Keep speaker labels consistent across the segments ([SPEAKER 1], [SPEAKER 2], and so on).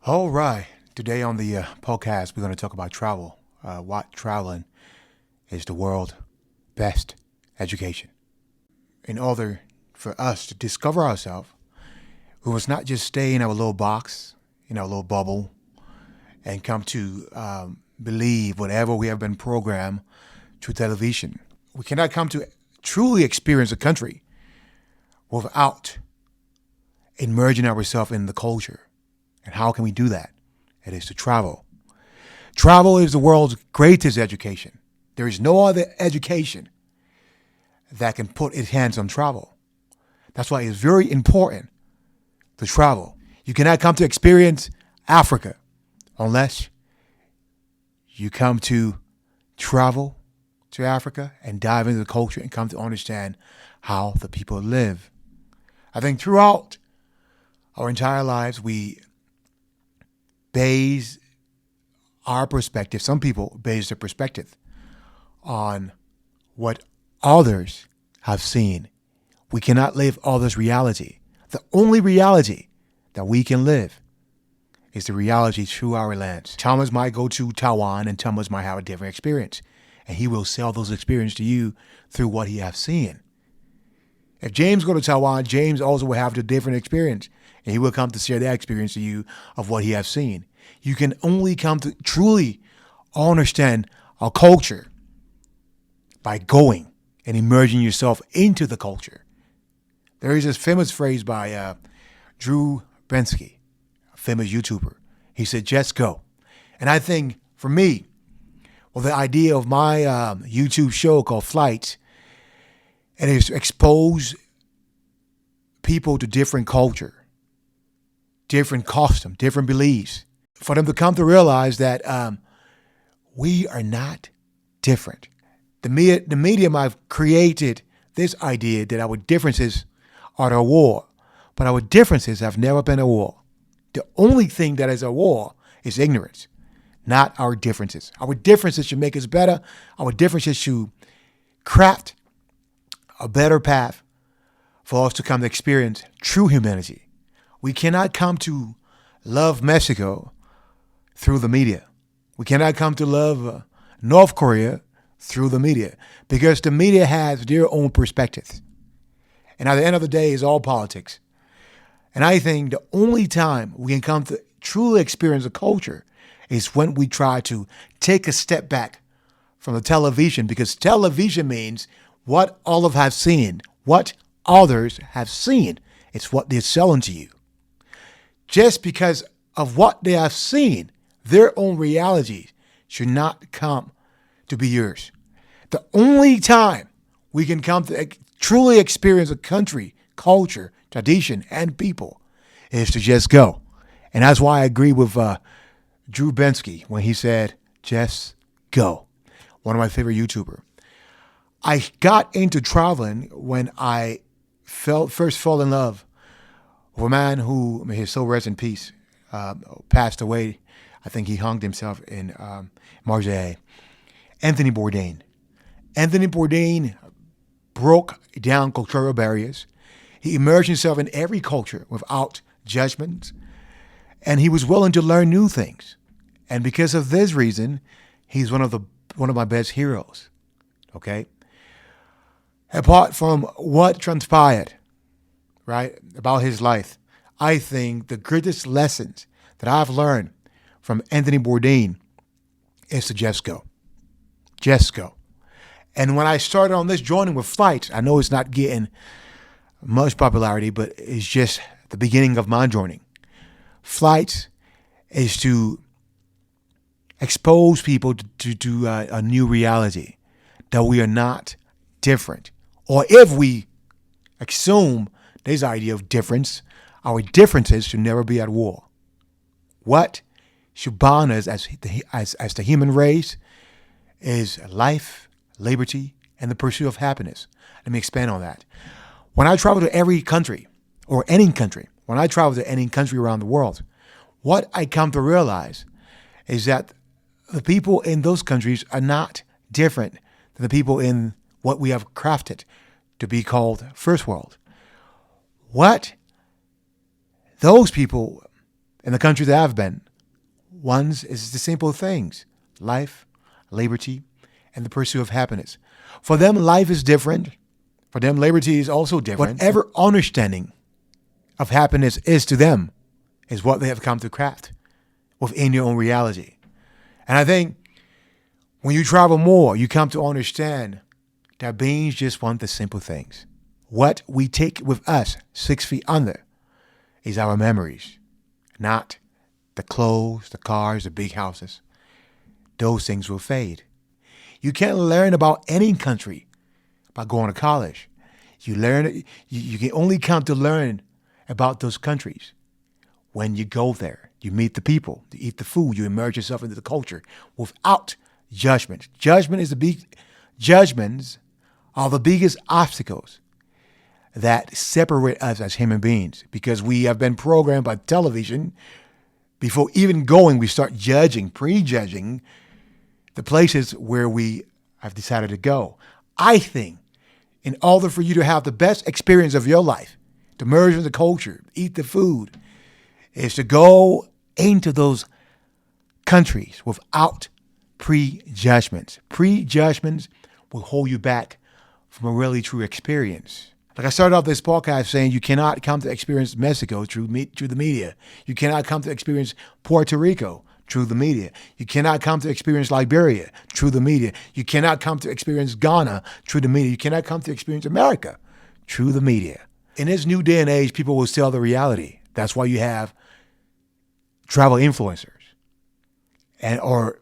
[SPEAKER 1] All right. Today on the podcast, we're going to talk about travel. What traveling is the world's best education. In order for us to discover ourselves, we must not just stay in our little box, in our little bubble, and come to believe whatever we have been programmed through television. We cannot come to truly experience a country without immersing ourselves in the culture. And how can we do that? It is to travel. Travel is the world's greatest education. There is no other education that can put its hands on travel. That's why it's very important to travel. You cannot come to experience Africa unless you come to travel to Africa and dive into the culture and come to understand how the people live. I think throughout our entire lives, we base our perspective, some people base their perspective on what others have seen. We cannot live others' reality. The only reality that we can live is the reality through our lens. Thomas might go to Taiwan and Thomas might have a different experience. And he will sell those experiences to you through what he has seen. If James go to Taiwan, James also will have a different experience. And he will come to share that experience to you of what he has seen. You can only come to truly understand a culture by going and immersing yourself into the culture. There is this famous phrase by Drew Bensky, a famous YouTuber. He said, just go. And I think for me, well, the idea of my YouTube show called Flights, it is to expose people to different culture, different custom, different beliefs, for them to come to realize that we are not different. The medium I've created this idea that our differences are a war, but our differences have never been a war. The only thing that is a war is ignorance, not our differences. Our differences should make us better. Our differences should craft a better path for us to come to experience true humanity. We cannot come to love Mexico through the media. We cannot come to love North Korea through the media because the media has their own perspectives. And at the end of the day, it's all politics. And I think the only time we can come to truly experience a culture is when we try to take a step back from the television, because television means what all of have seen, what others have seen. It's what they're selling to you. Just because of what they have seen, their own reality should not come to be yours. The only time we can come to truly experience a country, culture, tradition, and people is to just go. And that's why I agree with Drew Bensky when he said, just go. One of my favorite YouTubers. I got into traveling when I first fell in love with a man who, may his soul rest in peace, passed away. I think he hung himself in Marseille. Anthony Bourdain. Anthony Bourdain broke down cultural barriers. He immersed himself in every culture without judgment. And he was willing to learn new things. And because of this reason, he's one of my best heroes. Okay? Apart from what transpired, right, about his life, I think the greatest lessons that I've learned from Anthony Bourdain is to just go. Just go. And when I started on this journey with Flights, I know it's not getting much popularity, but it's just the beginning of my journey. Flights is to expose people to a new reality, that we are not different. Or if we assume this idea of difference, our differences should never be at war. What should bond us as the human race is life, liberty, and the pursuit of happiness. Let me expand on that. When I travel to every country, or any country, when I travel to any country around the world, what I come to realize is that the people in those countries are not different than the people in what we have crafted to be called first world. What those people in the country that I've been, one's is the simple things: life, liberty, and the pursuit of happiness. For them, life is different. For them, liberty is also different. Whatever understanding of happiness is to them is what they have come to craft within your own reality. And I think when you travel more, you come to understand that beings just want the simple things. What we take with us 6 feet under is our memories, not the clothes, the cars, the big houses. Those things will fade. You can't learn about any country by going to college. You can only come to learn about those countries when you go there. You meet the people, you eat the food, you immerse yourself into the culture without judgment. Judgments are the biggest obstacles that separate us as human beings, because we have been programmed by television. Before even going, we start prejudging the places where we have decided to go. I think in order for you to have the best experience of your life, to merge in the culture, eat the food, is to go into those countries without prejudgments. Prejudgments will hold you back from a really true experience. Like I started off this podcast saying, you cannot come to experience Mexico through the media. You cannot come to experience Puerto Rico through the media. You cannot come to experience Liberia through the media. You cannot come to experience Ghana through the media. You cannot come to experience America through the media. In this new day and age, people will sell the reality. That's why you have travel influencers, or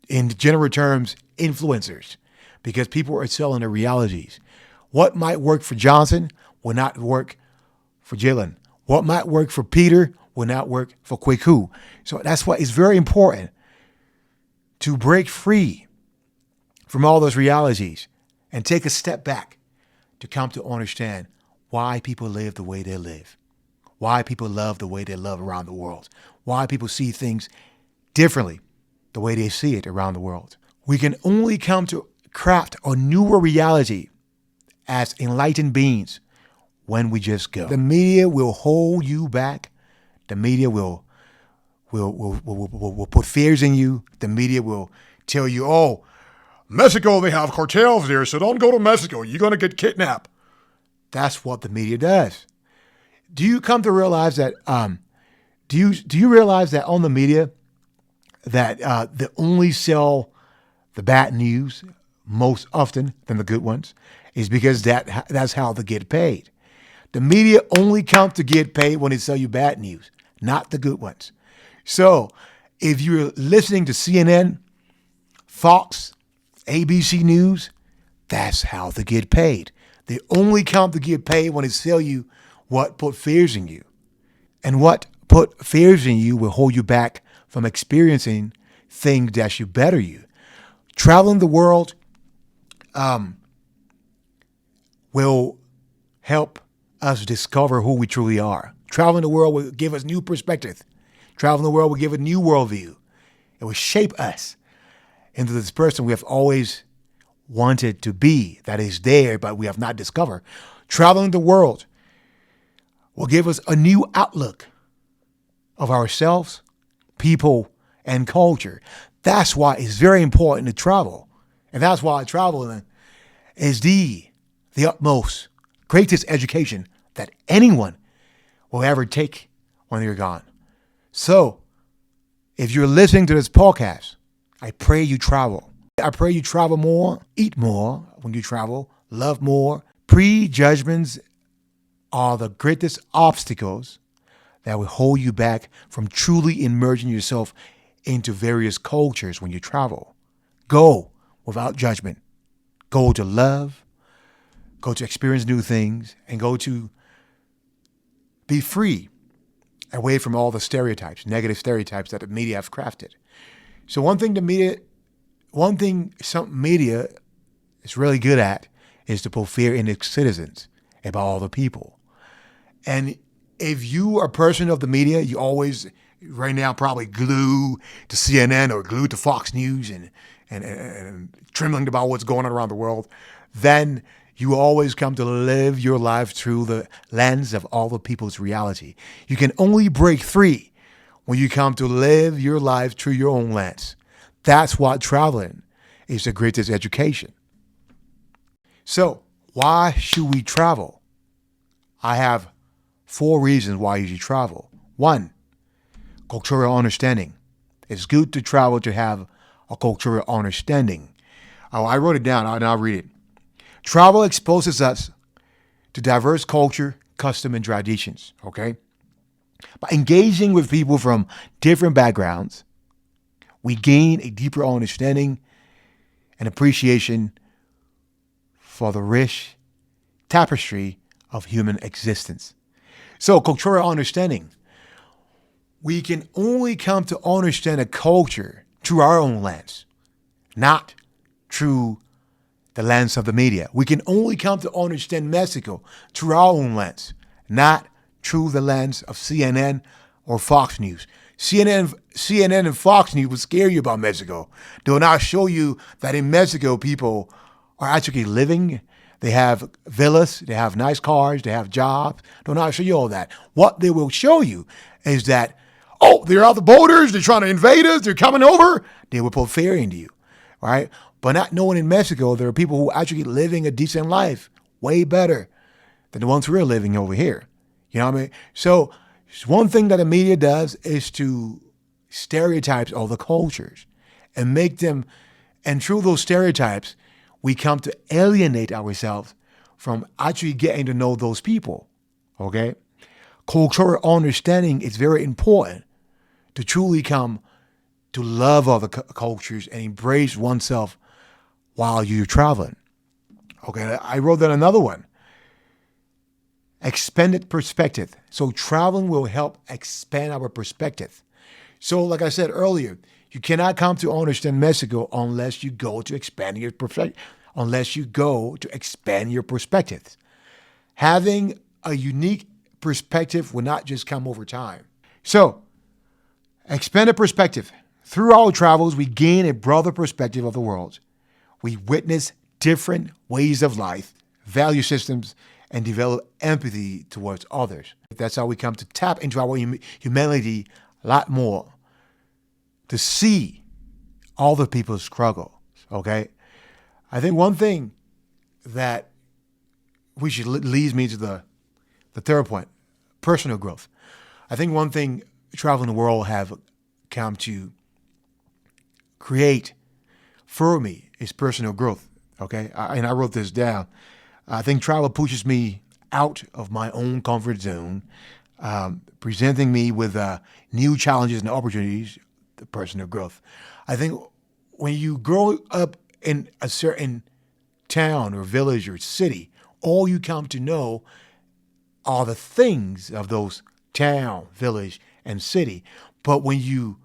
[SPEAKER 1] in general terms, influencers, because people are selling the realities. What might work for Johnson will not work for Jalen. What might work for Peter will not work for Kweku. So that's why it's very important to break free from all those realities and take a step back to come to understand why people live the way they live, why people love the way they love around the world, why people see things differently the way they see it around the world. We can only come to craft a newer reality as enlightened beings when we just go. The media will hold you back. The media will put fears in you. The media will tell you, oh, Mexico, they have cartels there, so don't go to Mexico. You're going to get kidnapped. That's what the media does. Do you come to realize that, do you realize that on the media that they only sell the bad news most often than the good ones? Is because that's how they get paid. The media only come to get paid when they sell you bad news, not the good ones. So if you're listening to CNN, Fox, ABC News, that's how they get paid. They only come to get paid when they sell you what put fears in you. And what put fears in you will hold you back from experiencing things that should better you. Traveling the world will help us discover who we truly are. Traveling the world will give us new perspective. Traveling the world will give a new worldview. It will shape us into this person we have always wanted to be, that is there, but we have not discovered. Traveling the world will give us a new outlook of ourselves, people, and culture. That's why it's very important to travel. And that's why traveling is the utmost, greatest education that anyone will ever take when you're gone. So, if you're listening to this podcast, I pray you travel. I pray you travel more, eat more when you travel, love more. Prejudgments are the greatest obstacles that will hold you back from truly immersing yourself into various cultures when you travel. Go without judgment. Go to love. Go to experience new things, and go to be free away from all the stereotypes, negative stereotypes that the media have crafted. So one thing some media is really good at is to put fear in its citizens about all the people. And if you are a person of the media, you always right now probably glued to CNN or glued to Fox News and trembling about what's going on around the world, then you always come to live your life through the lens of all the people's reality. You can only break free when you come to live your life through your own lens. That's what traveling is, the greatest education. So, why should we travel? I have 4 reasons why you should travel. 1, cultural understanding. It's good to travel to have a cultural understanding. Oh, I wrote it down, and I'll read it. Travel exposes us to diverse culture, custom, and traditions, okay? By engaging with people from different backgrounds, we gain a deeper understanding and appreciation for the rich tapestry of human existence. So, cultural understanding. We can only come to understand a culture through our own lens, not through the lens of the media. We can only come to understand Mexico through our own lens, not through the lens of CNN or Fox News. CNN and Fox News will scare you about Mexico. They will not show you that in Mexico people are actually living. They have villas, they have nice cars, they have jobs. They will not show you all that. What they will show you is that, oh, they're out the borders, they're trying to invade us, they're coming over. They will put fear into you, right? But not knowing in Mexico, there are people who are actually living a decent life, way better than the ones we're living over here. You know what I mean? So one thing that the media does is to stereotype all the cultures and make them, and through those stereotypes, we come to alienate ourselves from actually getting to know those people, okay? Cultural understanding is very important to truly come to love other cultures and embrace oneself while you're traveling. Okay, I wrote down another one. Expanded perspective. So traveling will help expand our perspective. So like I said earlier, you cannot come to understand Mexico unless you go to expand your perspective. Having a unique perspective will not just come over time. So, expanded perspective. Through our travels, we gain a broader perspective of the world. We witness different ways of life, value systems, and develop empathy towards others. That's how we come to tap into our humanity a lot more, to see other people's struggle, okay? I think one thing that leads me to the third point, personal growth. I think one thing traveling the world have come to create for me is personal growth, okay? And I wrote this down. I think travel pushes me out of my own comfort zone, presenting me with new challenges and opportunities, the personal growth. I think when you grow up in a certain town or village or city, all you come to know are the things of those town, village, and city. But when you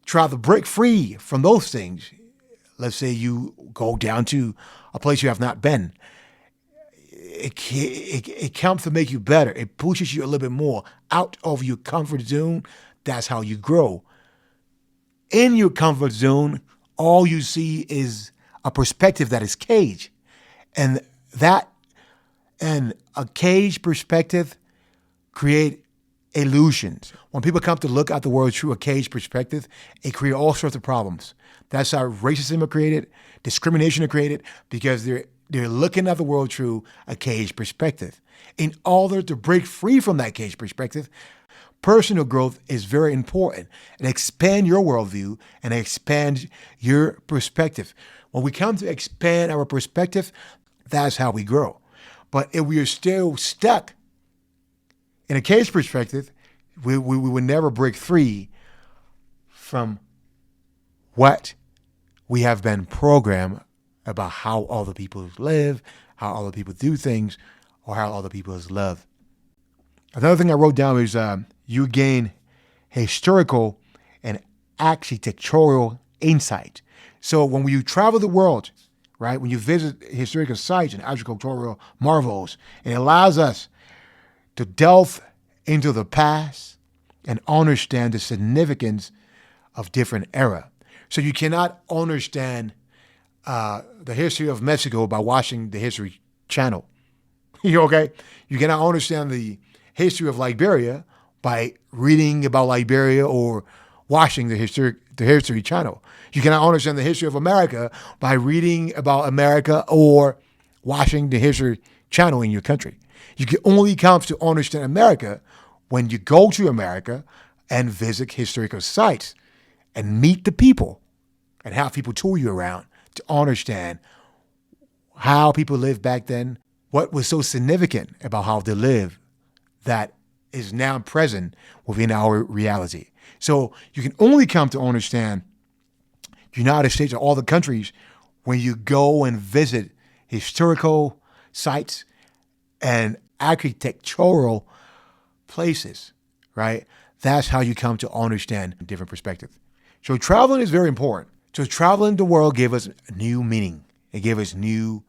[SPEAKER 1] try to break free from those things, let's say you go down to a place you have not been, it comes to make you better. It pushes you a little bit more out of your comfort zone. That's how you grow. In your comfort zone, all you see is a perspective that is caged. And a caged perspective create illusions. When people come to look at the world through a caged perspective, it creates all sorts of problems. That's how racism are created, discrimination are created, because they're looking at the world through a caged perspective. In order to break free from that caged perspective, personal growth is very important and expand your worldview and expand your perspective. When we come to expand our perspective, that's how we grow. But if we are still stuck in a caged perspective, we would never break free from what we have been programmed about how other people live, how other people do things, or how other people love. Another thing I wrote down is you gain historical and architectural insight. So when you travel the world, right, when you visit historical sites and agricultural marvels, it allows us to delve into the past and understand the significance of different era. So you cannot understand the history of Mexico by watching the History Channel. You okay? You cannot understand the history of Liberia by reading about Liberia or watching the History Channel. You cannot understand the history of America by reading about America or watching the History Channel in your country. You can only come to understand America when you go to America and visit historical sites and meet the people and have people tour you around to understand how people lived back then, what was so significant about how they lived that is now present within our reality. So you can only come to understand the United States or all the countries when you go and visit historical sites and architectural places, right? That's how you come to understand a different perspective. So traveling is very important. So traveling the world gave us new meaning. It gave us new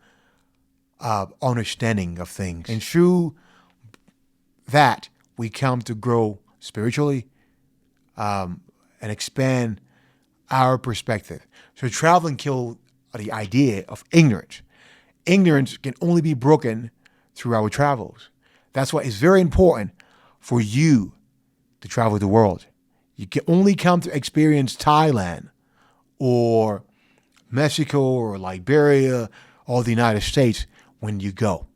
[SPEAKER 1] understanding of things. And through that, we come to grow spiritually and expand our perspective. So traveling killed the idea of ignorance. Ignorance can only be broken through our travels. That's why it's very important for you to travel the world. You can only come to experience Thailand or Mexico or Liberia or the United States when you go.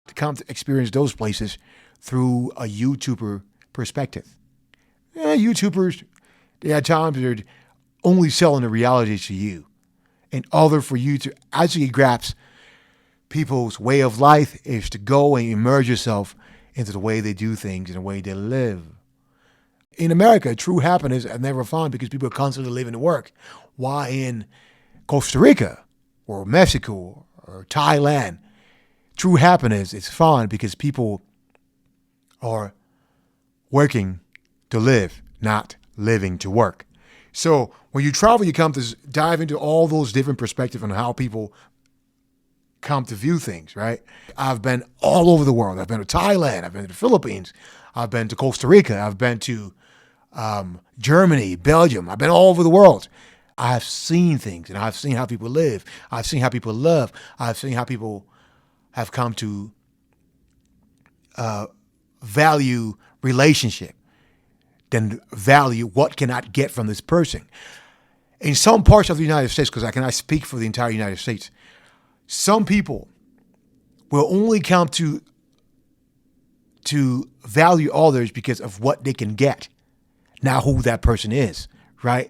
[SPEAKER 1] To come to experience those places through a YouTuber perspective. YouTubers, they at times they're only selling the reality to you. In order for you to actually grasp people's way of life is to go and immerse yourself into the way they do things and the way they live. In America, true happiness is never found because people are constantly living to work. While in Costa Rica or Mexico or Thailand, true happiness is found because people are working to live, not living to work. So when you travel, you come to dive into all those different perspectives on how people come to view things, right? I've been all over the world. I've been to Thailand. I've been to the Philippines. I've been to Costa Rica. I've been to Germany, Belgium. I've been all over the world. I've seen things, and I've seen how people live. I've seen how people love. I've seen how people have come to value relationship than value what can I get from this person. In some parts of the United States, because I cannot speak for the entire United States, some people will only come to value others because of what they can get, not who that person is, right?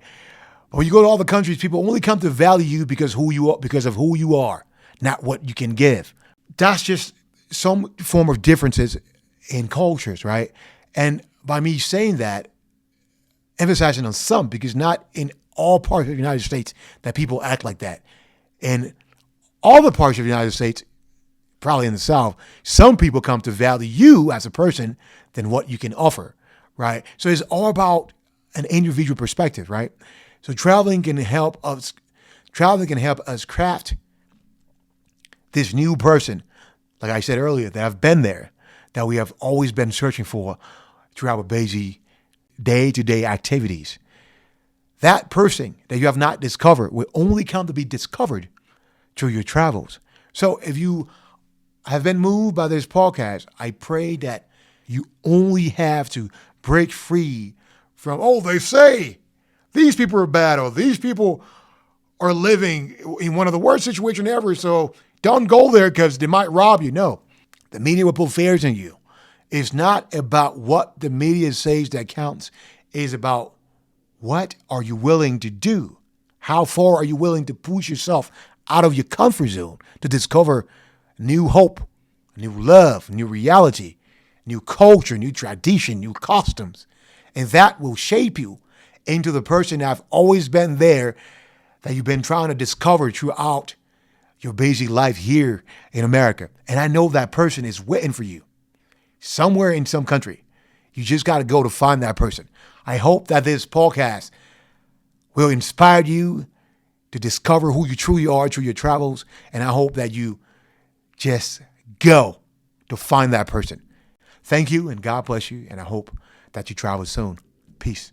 [SPEAKER 1] When you go to all the countries, people only come to value you because of who you are, not what you can give. That's just some form of differences in cultures, right? And by me saying that, emphasizing on some, because not in all parts of the United States that people act like that. In all the parts of the United States, probably in the South, some people come to value you as a person than what you can offer, right? So it's all about an individual perspective, right? So traveling can help us craft this new person, like I said earlier, that have been there, that we have always been searching for through our busy day-to-day activities. That person that you have not discovered will only come to be discovered through your travels. So if you have been moved by this podcast, I pray that you only have to break free from, oh, they say these people are bad, or these people are living in one of the worst situations ever, so don't go there because they might rob you. No, the media will put fears in you. It's not about what the media says that counts. It's about what are you willing to do? How far are you willing to push yourself out of your comfort zone to discover new hope, new love, new reality, new culture, new tradition, new customs. And that will shape you into the person that have always been there, that you've been trying to discover throughout your busy life here in America. And I know that person is waiting for you somewhere in some country. You just got to go to find that person. I hope that this podcast will inspire you to discover who you truly are through your travels. And I hope that you just go to find that person. Thank you, and God bless you. And I hope that you travel soon. Peace.